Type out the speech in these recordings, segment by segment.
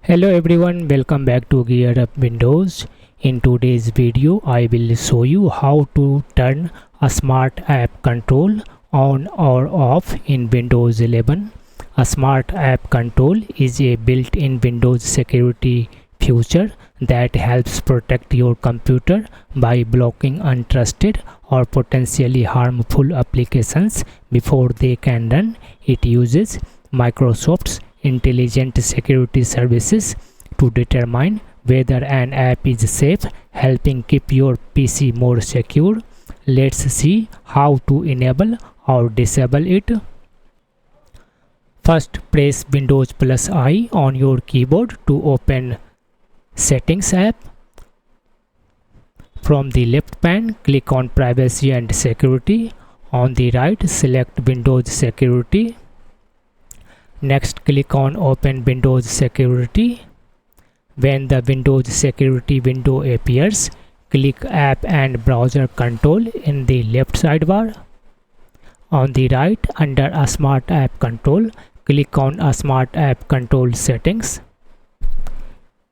Hello everyone, welcome back to GearUpWindows. In today's video, I will show you how to turn a smart app control on or off in Windows 11. A smart app control is a built-in Windows security feature that helps protect your computer by blocking untrusted or potentially harmful applications before they can run. It uses Microsoft's intelligent security services to determine whether an app is safe, helping keep your PC more secure. Let's see how to enable or disable it. First, press Windows plus I on your keyboard to open Settings app. From the left pane, click on Privacy and Security. On the right, select Windows Security. Next, click on Open Windows Security. When the Windows Security window appears, click App and Browser Control in the left sidebar. On the right, under a Smart App Control, click on a Smart App Control Settings.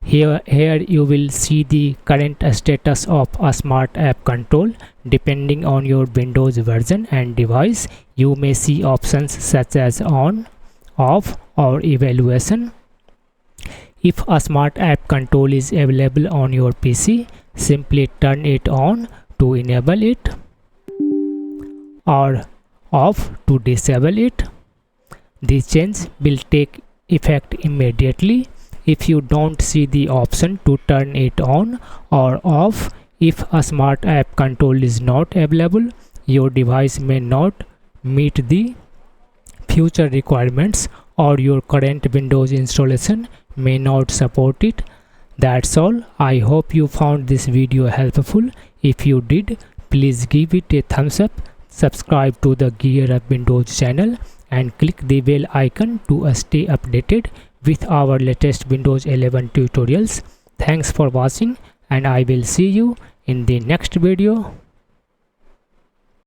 Here you will see the current status of a Smart App Control. Depending on your Windows version and device, you may see options such as On, Off or Evaluation. If a Smart App Control is available on your PC, simply turn it on to enable it or off to disable it. This change will take effect immediately. If you don't see the option to turn it on or off, if a Smart App Control is not available, your device may not meet the future requirements or your current Windows installation may not support it. That's all. I hope you found this video helpful. If you did, please give it a thumbs up, subscribe to the GearUpWindows channel and click the bell icon to stay updated with our latest Windows 11 tutorials. Thanks for watching and I will see you in the next video.